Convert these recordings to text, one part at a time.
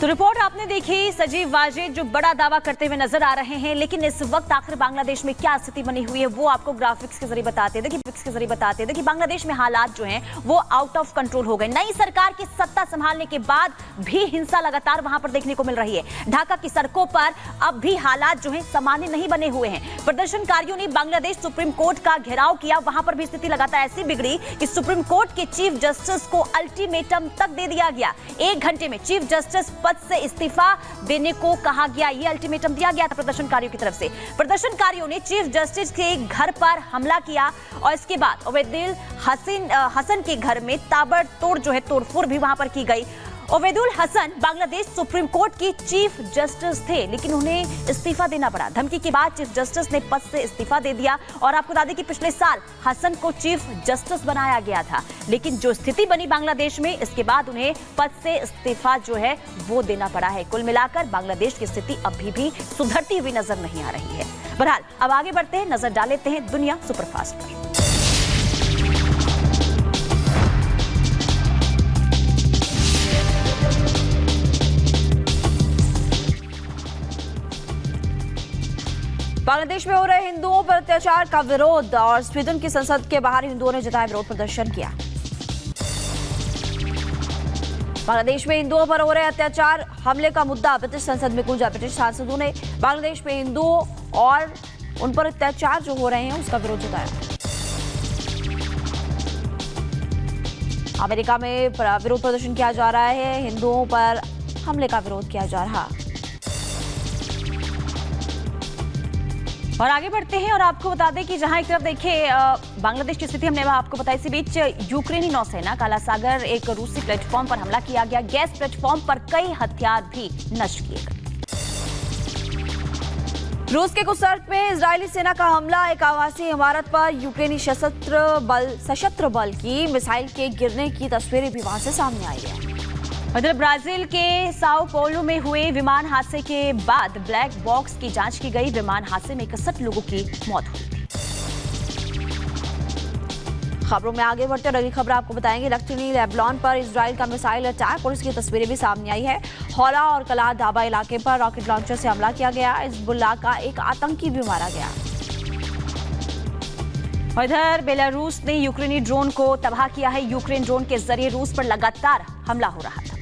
तो रिपोर्ट आपने देखी। सजीव वाजिद जो बड़ा दावा करते हुए नजर आ रहे हैं, लेकिन इस वक्त आखिर बांग्लादेश में क्या स्थिति बनी हुई है वो आपको ग्राफिक्स के जरिए बताते हैं। देखिए बांग्लादेश में हालात जो हैं वो आउट ऑफ कंट्रोल हो गए। नई सरकार की सत्ता संभालने के बाद भी हिंसा लगातार वहां पर देखने को मिल रही है। ढाका की सड़कों पर अब भी हालात जो है सामान्य नहीं बने हुए हैं। प्रदर्शनकारियों ने बांग्लादेश सुप्रीम कोर्ट का घेराव किया, वहां पर भी स्थिति लगातार ऐसी बिगड़ी कि सुप्रीम कोर्ट के चीफ जस्टिस को अल्टीमेटम तक दे दिया गया। 1 घंटे में चीफ जस्टिस पद से इस्तीफा देने को कहा गया। यह अल्टीमेटम दिया गया था प्रदर्शनकारियों की तरफ से। प्रदर्शनकारियों ने चीफ जस्टिस के घर पर हमला किया और इसके बाद ओवैदुल हसन के घर में ताबड़तोड़ जो है तोड़फोड़ भी वहां पर की गई। ओवैदुल हसन बांग्लादेश सुप्रीम कोर्ट की चीफ जस्टिस थे, लेकिन उन्हें इस्तीफा देना पड़ा। धमकी के बाद चीफ जस्टिस ने पद से इस्तीफा दे दिया और आपको बता दें कि पिछले साल हसन को चीफ जस्टिस बनाया गया था, लेकिन जो स्थिति बनी बांग्लादेश में इसके बाद उन्हें पद से इस्तीफा जो है वो देना पड़ा है। कुल मिलाकर बांग्लादेश की स्थिति अभी भी सुधरती हुई नजर नहीं आ रही है। बहरहाल अब आगे बढ़ते हैं, नजर डाल लेते हैं दुनिया सुपरफास्ट पर। बांग्लादेश में हो रहे हिंदुओं पर अत्याचार का विरोध और स्वीडन की संसद के बाहर हिंदुओं ने जताया विरोध प्रदर्शन किया। बांग्लादेश में हिंदुओं पर हो रहे अत्याचार हमले का मुद्दा ब्रिटिश संसद में गूंजा। ब्रिटिश सांसदों ने बांग्लादेश में हिंदुओं और उन पर अत्याचार जो हो रहे हैं उसका विरोध जताया। अमेरिका में विरोध प्रदर्शन किया जा रहा है, हिंदुओं पर हमले का विरोध किया जा रहा। और आगे बढ़ते हैं और आपको बता दें कि जहां एक तरफ देखिए बांग्लादेश की स्थिति हमने आपको बताई, इसी बीच यूक्रेनी नौसेना काला सागर एक रूसी प्लेटफॉर्म पर हमला किया गया। गैस प्लेटफॉर्म पर कई हथियार भी नष्ट किए गए। रूस के कुर्स्क में इजरायली सेना का हमला, एक आवासीय इमारत पर यूक्रेनी सशस्त्र बल की मिसाइल के गिरने की तस्वीरें भी वहां से सामने आई है। उधर ब्राजील के साओ paulo में हुए विमान हादसे के बाद ब्लैक बॉक्स की जांच की गई। विमान हादसे में 61 लोगों की मौत हुई थी। खबरों में आगे बढ़ते और अगली खबर आपको बताएंगे। दक्षिणी लेबनान पर इजराइल का मिसाइल अटैक और इसकी तस्वीरें भी सामने आई है। हौला और कलाह ढाबा इलाके पर रॉकेट लॉन्चर से हमला किया गया। हिजबुल्लाह का एक आतंकी भी मारा गया। और इधर बेलारूस ने यूक्रेनी ड्रोन को तबाह किया है। यूक्रेन ड्रोन के जरिए रूस पर लगातार हमला हो रहा था।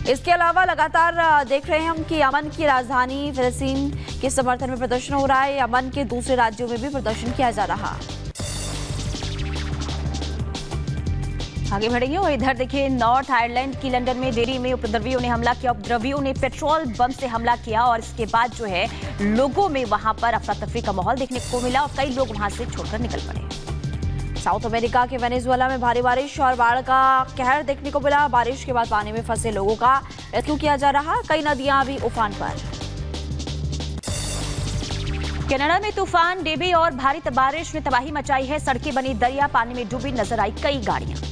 इसके अलावा लगातार देख रहे हैं हम कि यमन की राजधानी फिलिस्तीन के समर्थन में प्रदर्शन हो रहा है। यमन के दूसरे राज्यों में भी प्रदर्शन किया जा रहा। आगे बढ़ेंगे और इधर देखिए नॉर्थ आयरलैंड की लंदन में डेरी में उपद्रवियों ने हमला किया। उपद्रवियों ने पेट्रोल बम से हमला किया और इसके बाद जो है लोगों में वहां पर अफरा तफरी का माहौल देखने को मिला और कई लोग वहां से छोड़कर निकल पड़े। साउथ अमेरिका के वेनेजुएला में भारी बारिश और बाढ़ का कहर देखने को मिला। बारिश के बाद पानी में फंसे लोगों का रेस्क्यू किया जा रहा। कई नदियां अभी उफान पर। कनाडा में तूफान डेबी और भारी बारिश ने तबाही मचाई है। सड़कें बनी दरिया, पानी में डूबी नजर आई कई गाड़ियां।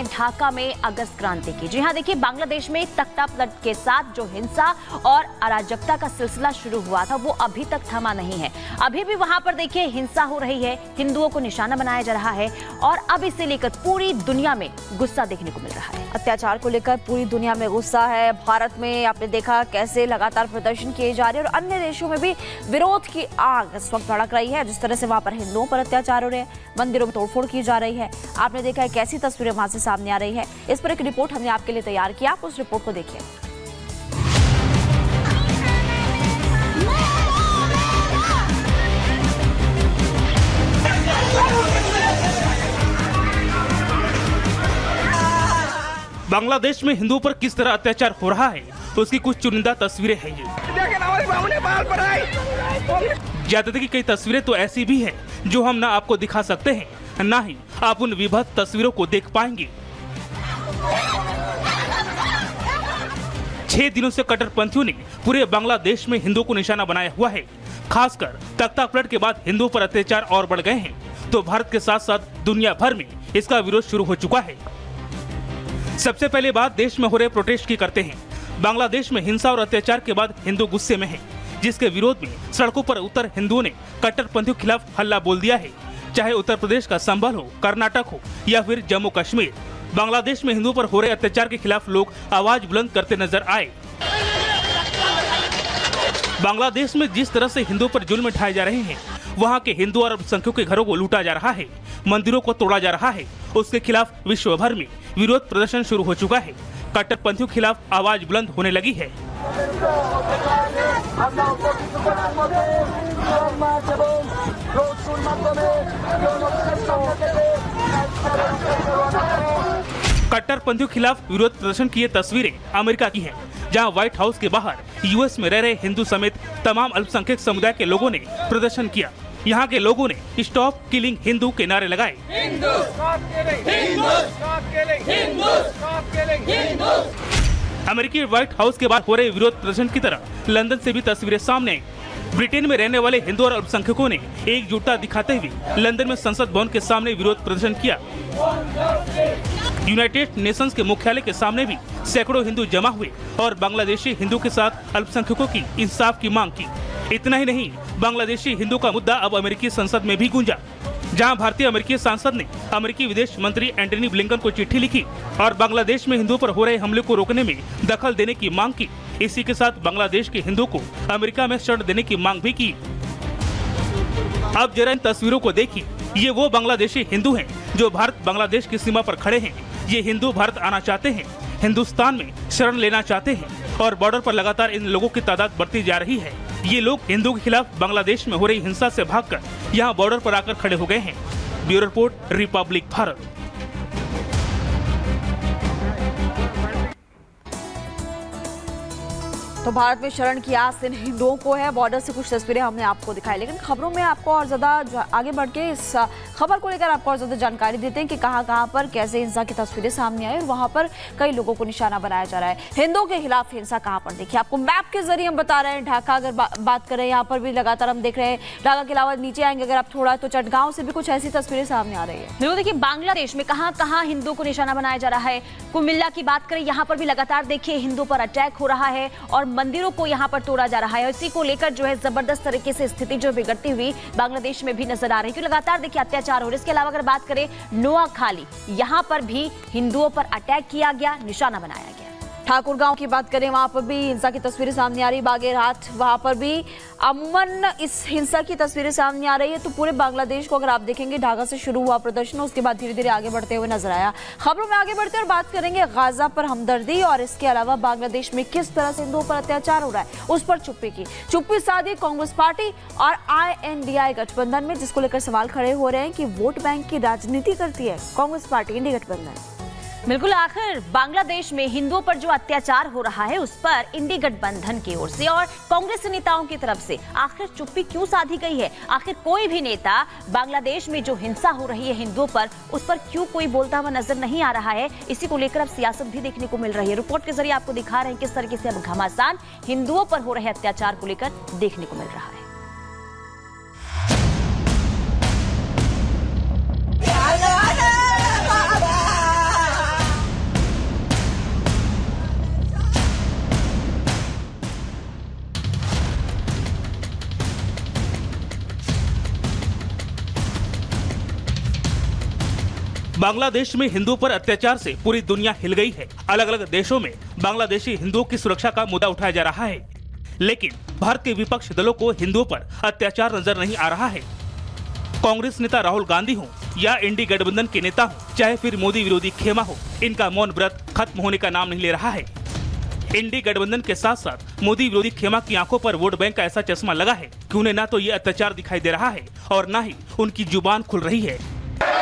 ढाका में अगस्त क्रांति की। जी हां, देखिए बांग्लादेश में तख्तापलट के साथ जो हिंसा और अराजकता का सिलसिला शुरू हुआ था वो अभी तक थमा नहीं है। अभी भी वहां पर देखिए हिंसा हो रही है, हिंदुओं को निशाना बनाया जा रहा है और अब इसे लेकर पूरी दुनिया में गुस्सा देखने को मिल रहा है। अत्याचार को लेकर पूरी दुनिया में गुस्सा है। भारत में आपने देखा कैसे लगातार प्रदर्शन किए जा रहे हैं और अन्य देशों में भी विरोध की आग इस वक्त भड़क रही है। जिस तरह से वहां पर हिंदुओं पर अत्याचार हो रहे हैं, मंदिरों में तोड़फोड़ की जा रही है। आपने देखा है कैसी तस्वीरें वहां से सामने आ रही है। इस पर एक रिपोर्ट हमने आपके लिए तैयार किया, आप उस रिपोर्ट को देखिए। बांग्लादेश में हिंदुओं पर किस तरह अत्याचार हो रहा है तो उसकी कुछ चुनिंदा तस्वीरें हैं। ज्यादातर की कई तस्वीरें तो ऐसी भी हैं जो हम ना आपको दिखा सकते हैं, ना ही आप उन विभत्स तस्वीरों को देख पाएंगे। 6 दिनों से कट्टरपंथियों ने पूरे बांग्लादेश में हिंदुओं को निशाना बनाया हुआ है। खासकर तख्तापलट के बाद हिंदुओं पर अत्याचार और बढ़ गए हैं, तो भारत के साथ साथ दुनिया भर में इसका विरोध शुरू हो चुका है। सबसे पहले बात देश में हो रहे प्रोटेस्ट की करते हैं। बांग्लादेश में हिंसा और अत्याचार के बाद हिंदू गुस्से में हैं, जिसके विरोध में सड़कों पर उतर हिंदुओं ने कट्टरपंथियों के खिलाफ हल्ला बोल दिया है। चाहे उत्तर प्रदेश का संभल हो, कर्नाटक हो या फिर जम्मू कश्मीर, बांग्लादेश में हिंदुओं पर हो रहे अत्याचार के खिलाफ लोग आवाज बुलंद करते नजर आए। बांग्लादेश में जिस तरह से हिंदुओं पर जुल्म ढाए जा रहे हैं, वहाँ के हिंदू और अल्पसंख्यकों के घरों को लूटा जा रहा है, मंदिरों को तोड़ा जा रहा है, उसके खिलाफ विश्व भर में विरोध प्रदर्शन शुरू हो चुका है। कट्टरपंथियों के खिलाफ आवाज बुलंद होने लगी है। कट्टरपंथियों के खिलाफ विरोध प्रदर्शन की ये तस्वीरें अमेरिका की हैं, जहां व्हाइट हाउस के बाहर यूएस में रह रहे हिंदू समेत तमाम अल्पसंख्यक समुदाय के लोगों ने प्रदर्शन किया। यहाँ के लोगों ने स्टॉप किलिंग हिंदू के नारे लगाए। अमेरिकी व्हाइट हाउस के बाद हो रहे विरोध प्रदर्शन की तरह लंदन से भी तस्वीरें सामने आई। ब्रिटेन में रहने वाले हिंदू और अल्पसंख्यकों ने एकजुटता दिखाते हुए लंदन में संसद भवन के सामने विरोध प्रदर्शन किया। यूनाइटेड नेशंस के मुख्यालय के सामने भी सैकड़ों हिंदू जमा हुए और बांग्लादेशी हिंदू के साथ अल्पसंख्यकों की इंसाफ की मांग की। इतना ही नहीं, बांग्लादेशी हिंदू का मुद्दा अब अमेरिकी संसद में भी गूंजा, जहां भारतीय अमेरिकी सांसद ने अमेरिकी विदेश मंत्री एंटनी ब्लिंकन को चिट्ठी लिखी और बांग्लादेश में हिंदुओं पर हो रहे हमले को रोकने में दखल देने की मांग की। इसी के साथ बांग्लादेश के हिंदुओं को अमेरिका में शरण देने की मांग भी की। अब जरा इन तस्वीरों को देखिए। ये वो बांग्लादेशी हिंदू हैं जो भारत बांग्लादेश की सीमा पर खड़े हैं। ये हिंदू भारत आना चाहते हैं, हिंदुस्तान में शरण लेना चाहते हैं और बॉर्डर पर लगातार इन लोगों की तादाद बढ़ती जा रही है। ये लोग हिंदुओं के खिलाफ बांग्लादेश में हो रही हिंसा से भागकर यहाँ बॉर्डर पर आकर खड़े हो गए हैं। Bureau report, Republic Bharat. तो भारत में शरण की आस इन हिंदुओं को है। बॉर्डर से कुछ तस्वीरें हमने आपको दिखाई, लेकिन खबरों में आपको और ज्यादा आगे बढ़ के इस खबर को लेकर आपको और ज्यादा जानकारी देते हैं कि कहां पर कैसे हिंसा की तस्वीरें सामने आई और वहां पर कई लोगों को निशाना बनाया जा रहा है। हिंदुओं के खिलाफ हिंसा कहां पर, देखिए आपको मैप के जरिए हम बता रहे हैं। ढाका अगर बात करें, यहाँ पर भी लगातार हम देख रहे हैं। ढाका के अलावा नीचे आएंगे अगर आप थोड़ा, तो चटगांव से भी कुछ ऐसी तस्वीरें सामने आ रही है। देखिए बांग्लादेश में कहां हिंदुओं को निशाना बनाया जा रहा है। कुमिल्ला की बात करें, यहाँ पर भी लगातार देखिए हिंदुओं पर अटैक हो रहा है और मंदिरों को यहाँ पर तोड़ा जा रहा है। इसी को लेकर जो है जबरदस्त तरीके से स्थिति जो बिगड़ती हुई बांग्लादेश में भी नजर आ रही है, क्योंकि लगातार देखिए अत्याचार हो रहे हैं। इसके अलावा अगर बात करें नोआखाली, यहाँ पर भी हिंदुओं पर अटैक किया गया, निशाना बनाया गया। ठाकुरगांव की बात करें, वहां पर भी हिंसा की तस्वीरें सामने आ रही। बागेरहाट, वहां पर भी अमूमन इस हिंसा की तस्वीरें सामने आ रही है। तो पूरे बांग्लादेश को अगर आप देखेंगे, ढाका से शुरू हुआ प्रदर्शन, उसके बाद धीरे धीरे आगे बढ़ते हुए नजर आया। खबरों में आगे बढ़ते और बात करेंगे गाजा पर हमदर्दी और इसके अलावा बांग्लादेश में किस तरह से हिंदुओं पर अत्याचार हो रहा है, उस पर चुप्पी साधी कांग्रेस पार्टी और INDI गठबंधन में, जिसको लेकर सवाल खड़े हो रहे हैं कि वोट बैंक की राजनीति करती है कांग्रेस पार्टी इंडी गठबंधन। बिल्कुल, आखिर बांग्लादेश में हिंदुओं पर जो अत्याचार हो रहा है उस पर इंडी गठबंधन की ओर से और कांग्रेस नेताओं की तरफ से आखिर चुप्पी क्यों साधी गई है। आखिर कोई भी नेता बांग्लादेश में जो हिंसा हो रही है हिंदुओं पर, उस पर क्यों कोई बोलता हुआ नजर नहीं आ रहा है। इसी को लेकर अब सियासत भी देखने को मिल रही है। रिपोर्ट के जरिए आपको दिखा रहे हैं किस तरीके से अब घमासान हिंदुओं पर हो रहे अत्याचार को लेकर देखने को मिल रहा है। बांग्लादेश में हिंदुओं पर अत्याचार से पूरी दुनिया हिल गई है। अलग अलग देशों में बांग्लादेशी हिंदुओं की सुरक्षा का मुद्दा उठाया जा रहा है, लेकिन भारत के विपक्ष दलों को हिंदुओं पर अत्याचार नजर नहीं आ रहा है। कांग्रेस नेता राहुल गांधी हो या इंडी गठबंधन के नेता हो, चाहे फिर मोदी विरोधी खेमा हो, इनका मौन व्रत खत्म होने का नाम नहीं ले रहा है। इंडी गठबंधन के साथ साथ मोदी विरोधी खेमा की आंखों पर वोट बैंक का ऐसा चश्मा लगा है कि उन्हें न तो ये अत्याचार दिखाई दे रहा है और न ही उनकी जुबान खुल रही है।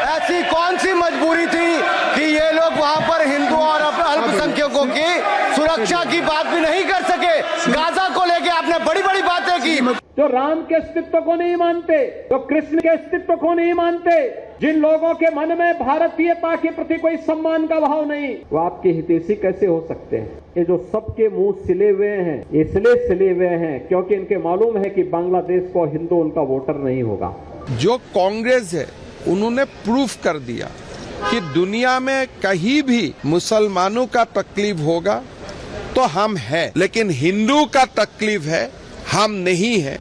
ऐसी कौन सी मजबूरी थी कि ये लोग वहाँ पर हिंदुओं और अल्पसंख्यकों की सुरक्षा की बात भी नहीं कर सके। गाजा को लेके आपने बड़ी बड़ी बातें की। जो राम के अस्तित्व को नहीं मानते, जो कृष्ण के अस्तित्व को नहीं मानते, जिन लोगों के मन में भारतीयता के प्रति कोई सम्मान का भाव नहीं, वो आपके हितैषी कैसे हो सकते हैं। ये जो सबके मुंह सिले हुए हैं, इसलिए सिले हुए हैं क्योंकि इनके मालूम है कि बांग्लादेश को हिंदू उनका वोटर नहीं होगा। जो कांग्रेस है उन्होंने प्रूफ कर दिया कि दुनिया में कहीं भी मुसलमानों का तकलीफ होगा तो हम हैं, लेकिन हिंदू का तकलीफ है हम नहीं हैं।